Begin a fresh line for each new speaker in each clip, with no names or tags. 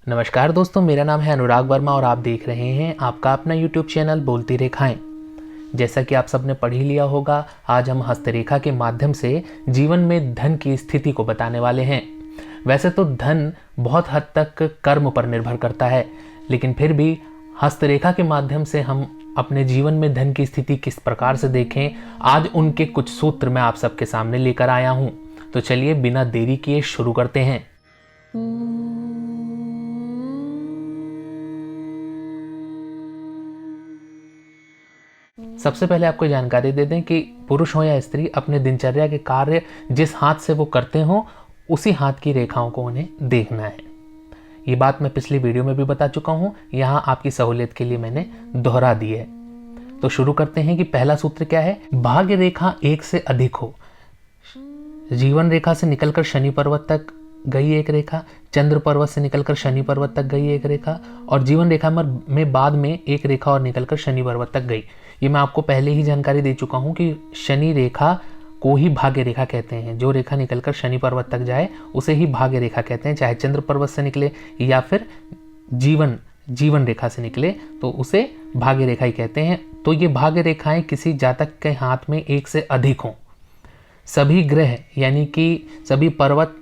नमस्कार दोस्तों, मेरा नाम है अनुराग वर्मा और आप देख रहे हैं आपका अपना YouTube चैनल बोलती रेखाएं। जैसा कि आप सबने पढ़ ही लिया होगा, आज हम हस्तरेखा के माध्यम से जीवन में धन की स्थिति को बताने वाले हैं। वैसे तो धन बहुत हद तक कर्म पर निर्भर करता है, लेकिन फिर भी हस्तरेखा के माध्यम से हम अपने जीवन में धन की स्थिति किस प्रकार से देखें, आज उनके कुछ सूत्र मैं आप सबके सामने लेकर आया हूं। तो चलिए बिना देरी किए शुरू करते हैं। सबसे पहले आपको जानकारी दे दें कि पुरुष हो या स्त्री, अपने दिनचर्या के कार्य जिस हाथ से वो करते हो उसी हाथ की रेखाओं को उन्हें देखना है। ये बात मैं पिछली वीडियो में भी बता चुका हूं, यहाँ आपकी सहूलियत के लिए मैंने दोहरा दी है। तो शुरू करते हैं कि पहला सूत्र क्या है। भाग्य रेखा एक से अधिक हो। जीवन रेखा से निकलकर शनि पर्वत तक गई एक रेखा, चंद्र पर्वत से निकलकर शनि पर्वत तक गई एक रेखा, और जीवन रेखा में बाद में एक रेखा और निकलकर शनि पर्वत तक गई। ये मैं आपको पहले ही जानकारी दे चुका हूं कि शनि रेखा को ही भाग्य रेखा कहते हैं। जो रेखा निकलकर शनि पर्वत तक जाए उसे ही भाग्य रेखा कहते हैं, चाहे चंद्र पर्वत से निकले या फिर जीवन रेखा से निकले तो उसे भाग्य रेखा ही कहते हैं। तो ये भाग्य रेखाएं किसी जातक के हाथ में एक से अधिक हों। सभी ग्रह यानी कि सभी पर्वत,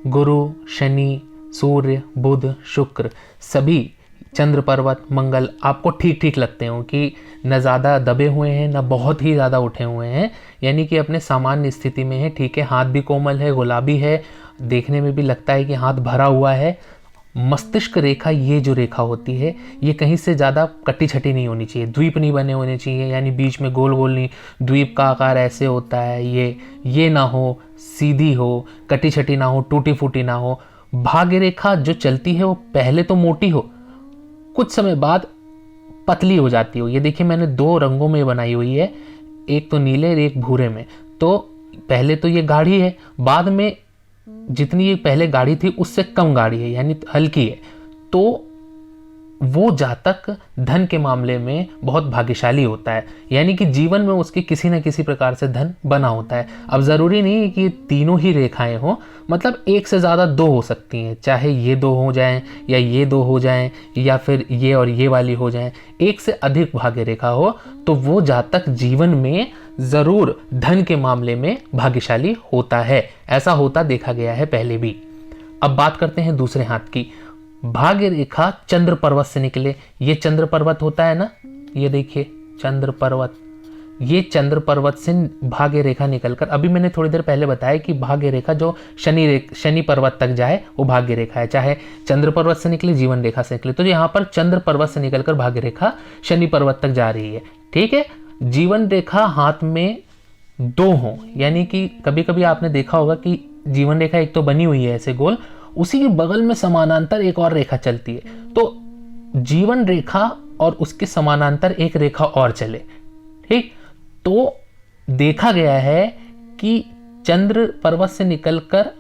गुरु, शनि, सूर्य, बुध, शुक्र, सभी चंद्र पर्वत, मंगल आपको ठीक ठीक लगते हो कि न ज़्यादा दबे हुए हैं न बहुत ही ज़्यादा उठे हुए हैं, यानी कि अपने सामान्य स्थिति में है। ठीक है, हाथ भी कोमल है, गुलाबी है, देखने में भी लगता है कि हाथ भरा हुआ है। मस्तिष्क रेखा, ये जो रेखा होती है ये कहीं से ज़्यादा कटी छटी नहीं होनी चाहिए, द्वीप नहीं बने होने चाहिए, यानी बीच में गोल गोल नहीं, द्वीप का आकार ऐसे होता है, ये ना हो, सीधी हो, कटी छटी ना हो, टूटी फूटी ना हो। भाग्य रेखा जो चलती है वो पहले तो मोटी हो, कुछ समय बाद पतली हो जाती हो। ये देखिए मैंने दो रंगों में बनाई हुई है, एक तो नीले और एक भूरे में। तो पहले तो ये गाढ़ी है, बाद में जितनी ये पहले गाढ़ी थी उससे कम गाढ़ी है, यानी हल्की है। तो वो जातक धन के मामले में बहुत भाग्यशाली होता है, यानी कि जीवन में उसके किसी न किसी प्रकार से धन बना होता है। अब ज़रूरी नहीं है कि ये तीनों ही रेखाएं हो, मतलब एक से ज़्यादा दो हो सकती हैं, चाहे ये दो हो जाएं या ये दो हो जाएं या फिर ये और ये वाली हो जाएं। एक से अधिक भाग्य रेखा हो तो वो जातक जीवन में ज़रूर धन के मामले में भाग्यशाली होता है। ऐसा होता देखा गया है पहले भी। अब बात करते हैं दूसरे हाथ की। भाग्य रेखा चंद्र पर्वत से निकले। ये चंद्र पर्वत होता है ना, ये देखिए चंद्र पर्वत, ये चंद्र पर्वत से भाग्य रेखा निकलकर, अभी मैंने थोड़ी देर पहले बताया कि भाग्य रेखा जो शनि पर्वत तक जाए वो भाग्य रेखा है, चाहे चंद्र पर्वत से निकले, जीवन रेखा से निकले। तो यहाँ पर चंद्र पर्वत से निकलकर भाग्य रेखा शनि पर्वत तक जा रही है। ठीक है, जीवन रेखा हाथ में दो हों, यानी कि कभी कभी आपने देखा होगा कि जीवन रेखा एक तो बनी हुई है ऐसे गोल, उसी के बगल में समानांतर एक और रेखा चलती है। तो जीवन रेखा और उसके समानांतर एक रेखा और चले। ठीक, तो देखा गया है कि चंद्र पर्वत से निकलकर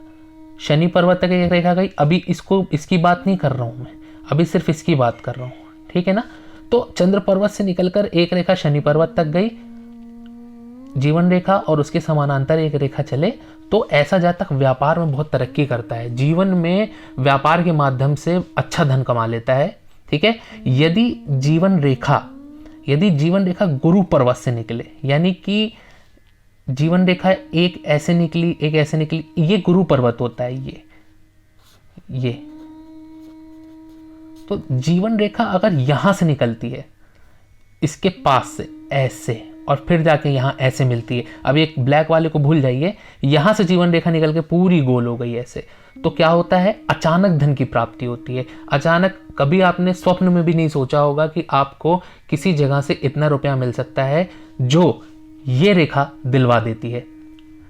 शनि पर्वत तक एक रेखा गई। अभी इसकी बात नहीं कर रहा हूं मैं, अभी सिर्फ इसकी बात कर रहा हूं। ठीक है ना, तो चंद्र पर्वत से निकलकर एक रेखा शनि पर्वत तक गई, जीवन रेखा और उसके समानांतर एक रेखा चले, तो ऐसा जातक व्यापार में बहुत तरक्की करता है, जीवन में व्यापार के माध्यम से अच्छा धन कमा लेता है। ठीक है, यदि जीवन रेखा गुरु पर्वत से निकले, यानी कि जीवन रेखा एक ऐसे निकली एक ऐसे निकली, ये गुरु पर्वत होता है ये। तो जीवन रेखा अगर यहां से निकलती है इसके पास से ऐसे और फिर जाके यहाँ ऐसे मिलती है, अब एक ब्लैक वाले को भूल जाइए, यहाँ से जीवन रेखा निकल के पूरी गोल हो गई ऐसे, तो क्या होता है, अचानक धन की प्राप्ति होती है। अचानक, कभी आपने स्वप्न में भी नहीं सोचा होगा कि आपको किसी जगह से इतना रुपया मिल सकता है जो ये रेखा दिलवा देती है।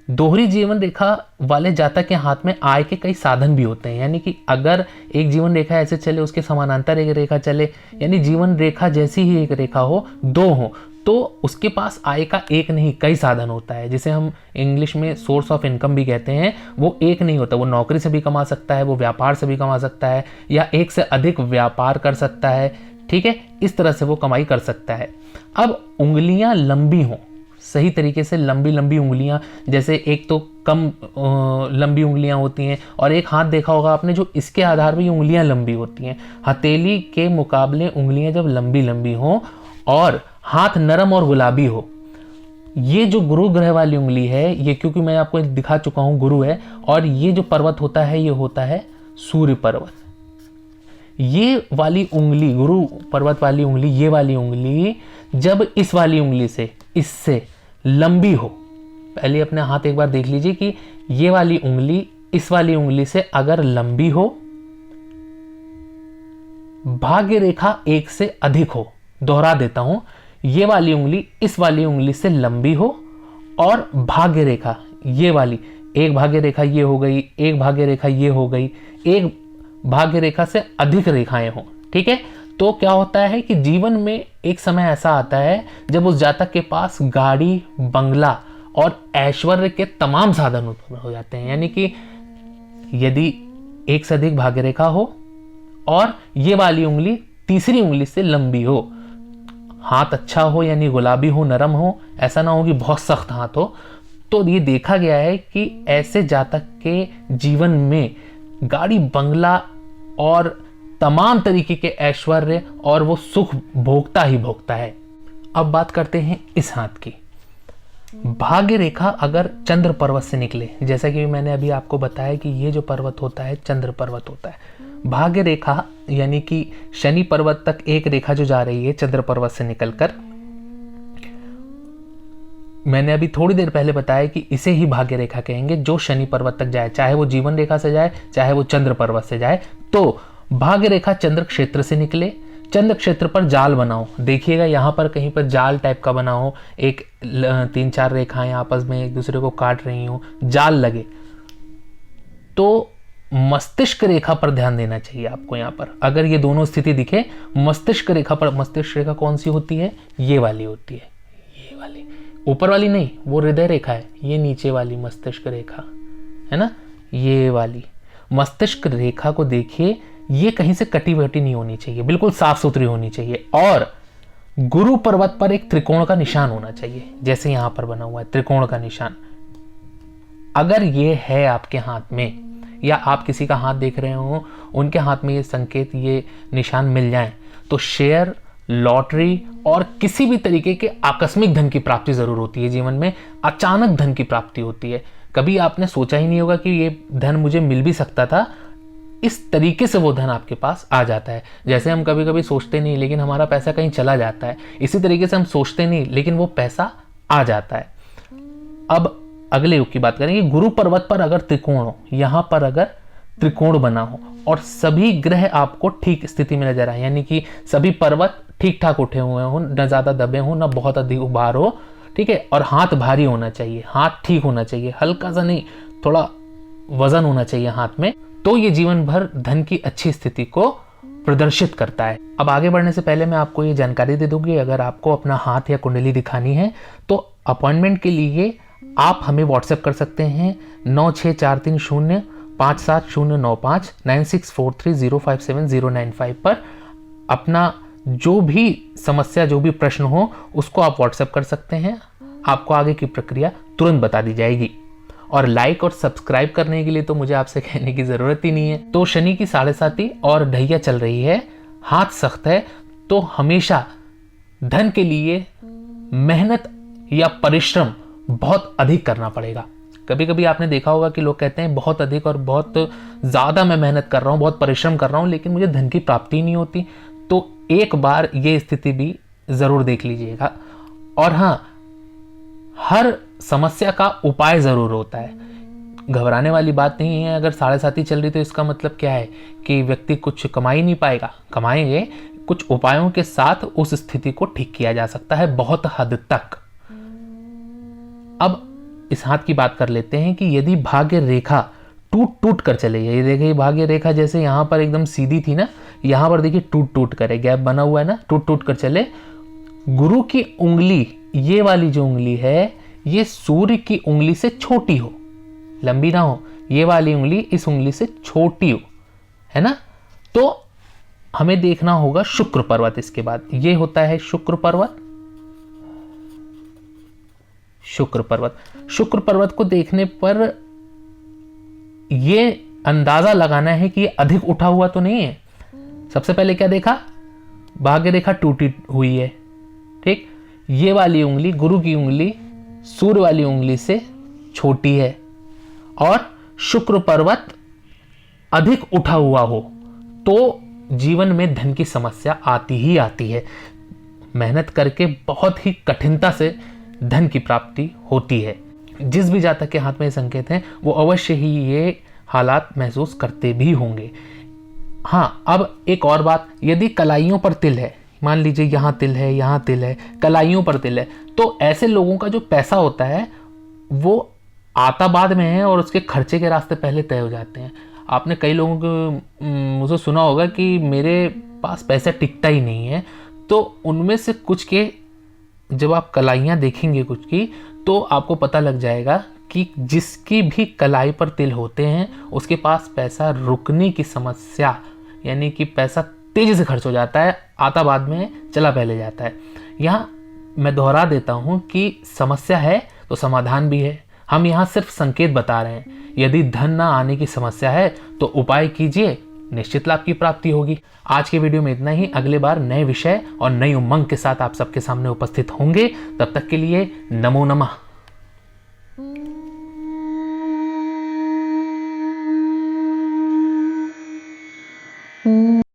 दोहरी जीवन रेखा वाले जातक के हाथ में आय के कई साधन भी होते हैं, यानी कि अगर एक जीवन रेखा ऐसे चले उसके समानांतर एक रेखा चले, यानी जीवन रेखा जैसी ही एक रेखा हो, दो हो, तो उसके पास आय का एक नहीं कई साधन होता है, जिसे हम इंग्लिश में सोर्स ऑफ इनकम भी कहते हैं। वो एक नहीं होता, वो नौकरी से भी कमा सकता है, वो व्यापार से भी कमा सकता है, या एक से अधिक व्यापार कर सकता है। ठीक है, इस तरह से वो कमाई कर सकता है। अब उंगलियां लंबी हों, सही तरीके से लंबी लंबी उंगलियां, जैसे एक तो कम लंबी उंगलियां होती हैं, और एक हाथ देखा होगा आपने जो इसके आधार पर ये उंगलियां लंबी होती हैं। हथेली के मुकाबले उंगलियां जब लंबी लंबी हों और हाथ नरम और गुलाबी हो, ये जो गुरु ग्रह वाली उंगली है, ये क्योंकि मैं आपको दिखा चुका हूं गुरु है, और ये जो पर्वत होता है ये होता है सूर्य पर्वत। ये वाली उंगली, गुरु पर्वत वाली उंगली, ये वाली उंगली जब इस वाली उंगली से, इससे लंबी हो, पहले अपने हाथ एक बार देख लीजिए कि ये वाली उंगली इस वाली उंगली से अगर लंबी हो, भाग्य रेखा 1 से अधिक हो, दोहरा देता हूं, ये वाली उंगली इस वाली उंगली से लंबी हो और भाग्य रेखा ये वाली, एक भाग्य रेखा ये हो गई, एक भाग्य रेखा ये हो गई, एक भाग्य रेखा से अधिक रेखाएं हो, ठीक है। तो क्या होता है कि जीवन में एक समय ऐसा आता है जब उस जातक के पास गाड़ी, बंगला और ऐश्वर्य के तमाम साधन उत्पन्न हो जाते हैं। यानी कि यदि एक से अधिक भाग्य रेखा हो और ये वाली उंगली तीसरी उंगली से लंबी हो, हाथ अच्छा हो यानी गुलाबी हो, नरम हो, ऐसा ना हो कि बहुत सख्त हाथ हो, तो ये देखा गया है कि ऐसे जातक के जीवन में गाड़ी, बंगला और तमाम तरीके के ऐश्वर्य और वो सुख भोगता ही भोगता है। अब बात करते हैं इस हाथ की। भाग्य रेखा अगर चंद्र पर्वत से निकले, जैसा कि मैंने अभी आपको बताया कि ये जो पर्वत होता है चंद्र पर्वत होता है, भाग्य रेखा यानी कि शनि पर्वत तक एक रेखा जो जा रही है चंद्र पर्वत से निकलकर, मैंने अभी थोड़ी देर पहले बताया कि इसे ही भाग्य रेखा कहेंगे, जो शनि पर्वत तक जाए, चाहे वो जीवन रेखा से जाए चाहे वो चंद्र पर्वत से जाए। तो भाग्य रेखा चंद्र क्षेत्र से निकले, चंद्र क्षेत्र पर जाल बनाओ, देखिएगा यहाँ पर कहीं पर जाल टाइप का बना हो, एक 3-4 रेखाएं आपस में एक दूसरे को काट रही हो, जाल लगे, तो मस्तिष्क रेखा पर ध्यान देना चाहिए आपको। यहाँ पर अगर ये दोनों स्थिति दिखे, मस्तिष्क रेखा पर, मस्तिष्क रेखा कौन सी होती है, ये वाली होती है, ये वाली, ऊपर वाली नहीं, वो हृदय रेखा है, ये नीचे वाली मस्तिष्क रेखा है ना, ये वाली मस्तिष्क रेखा को देखिए, ये कहीं से कटी वटी नहीं होनी चाहिए, बिल्कुल साफ सुथरी होनी चाहिए, और गुरु पर्वत पर एक त्रिकोण का निशान होना चाहिए, जैसे यहां पर बना हुआ है त्रिकोण का निशान। अगर ये है आपके हाथ में, या आप किसी का हाथ देख रहे हो, उनके हाथ में ये संकेत, ये निशान मिल जाए, तो शेयर, लॉटरी और किसी भी तरीके के आकस्मिक धन की प्राप्ति जरूर होती है। जीवन में अचानक धन की प्राप्ति होती है, कभी आपने सोचा ही नहीं होगा कि ये धन मुझे मिल भी सकता था, इस तरीके से वो धन आपके पास आ जाता है। जैसे हम कभी कभी सोचते नहीं लेकिन हमारा पैसा कहीं चला जाता है, इसी तरीके से हम सोचते नहीं लेकिन वो पैसा आ जाता है। अब अगले युग की बात करेंगे। गुरु पर्वत पर अगर त्रिकोण हो, यहां पर अगर त्रिकोण बना हो और सभी ग्रह आपको ठीक स्थिति में नजर आए, यानी कि सभी पर्वत ठीक ठाक उठे हुए हो, न ज्यादा दबे हो न बहुत अधिक उभार हो, ठीक है, और हाथ भारी होना चाहिए, हाथ ठीक होना चाहिए, हल्का सा नहीं, थोड़ा वजन होना चाहिए हाथ में, तो ये जीवन भर धन की अच्छी स्थिति को प्रदर्शित करता है। अब आगे बढ़ने से पहले मैं आपको ये जानकारी दे दूंगी, अगर आपको अपना हाथ या कुंडली दिखानी है तो अपॉइंटमेंट के लिए आप हमें व्हाट्सएप कर सकते हैं 9643057095 9643057095 पर। अपना जो भी समस्या, जो भी प्रश्न हो, उसको आप व्हाट्सएप कर सकते हैं, आपको आगे की प्रक्रिया तुरंत बता दी जाएगी। और लाइक और सब्सक्राइब करने के लिए तो मुझे आपसे कहने की जरूरत ही नहीं है। तो शनि की 7.5 और ढैया चल रही है, हाथ सख्त है, तो हमेशा धन के लिए मेहनत या परिश्रम बहुत अधिक करना पड़ेगा। कभी कभी आपने देखा होगा कि लोग कहते हैं बहुत अधिक और बहुत ज्यादा मैं मेहनत कर रहा हूं, बहुत परिश्रम कर रहा हूं, लेकिन मुझे धन की प्राप्ति नहीं होती। तो एक बार ये स्थिति भी जरूर देख लीजिएगा। और हाँ, हर समस्या का उपाय जरूर होता है, घबराने वाली बात नहीं है। अगर 7.5 चल रही तो इसका मतलब क्या है कि व्यक्ति कुछ कमा ही नहीं पाएगा, कमाएंगे, कुछ उपायों के साथ उस स्थिति को ठीक किया जा सकता है बहुत हद तक। अब इस हाथ की बात कर लेते हैं कि यदि भाग्य रेखा टूट टूट कर चले, ये देखिए भाग्य रेखा जैसे यहाँ पर एकदम सीधी थी ना, यहाँ पर देखिए टूट टूट कर गैप बना हुआ है ना, टूट टूट कर चले। गुरु की उंगली, ये वाली जो उंगली है, ये सूर्य की उंगली से छोटी हो, लंबी ना हो, ये वाली उंगली इस उंगली से छोटी हो, है ना। तो हमें देखना होगा शुक्र पर्वत। इसके बाद ये होता है शुक्र पर्वत, शुक्र पर्वत। शुक्र पर्वत को देखने पर ये अंदाजा लगाना है कि ये अधिक उठा हुआ तो नहीं है। सबसे पहले क्या देखा, भाग्य रेखा टूटी हुई है, ठीक। ये वाली उंगली, गुरु की उंगली सूर्य वाली उंगली से छोटी है और शुक्र पर्वत अधिक उठा हुआ हो तो जीवन में धन की समस्या आती ही आती है। मेहनत करके बहुत ही कठिनता से धन की प्राप्ति होती है। जिस भी जातक के हाथ में ये संकेत हैं वो अवश्य ही ये हालात महसूस करते भी होंगे। हाँ, अब एक और बात, यदि कलाइयों पर तिल है, मान लीजिए यहाँ तिल है, यहाँ तिल है, कलाइयों पर तिल है, तो ऐसे लोगों का जो पैसा होता है वो आता बाद में है और उसके खर्चे के रास्ते पहले तय हो जाते हैं। आपने कई लोगों को मुझे सुना होगा कि मेरे पास पैसा टिकता ही नहीं है, तो उनमें से कुछ के जब आप कलाइयाँ देखेंगे कुछ की, तो आपको पता लग जाएगा कि जिसकी भी कलाई पर तिल होते हैं उसके पास पैसा रुकने की समस्या, यानी कि पैसा तेजी से खर्च हो जाता है, आता बाद में चला पहले जाता है। यहाँ मैं दोहरा देता हूँ कि समस्या है तो समाधान भी है। हम यहाँ सिर्फ संकेत बता रहे हैं। यदि धन ना आने की समस्या है तो उपाय कीजिए, निश्चित लाभ की प्राप्ति होगी। आज के वीडियो में इतना ही। अगले बार नए विषय और नई उमंग के साथ आप सबके सामने उपस्थित होंगे। तब तक के लिए नमो नमः।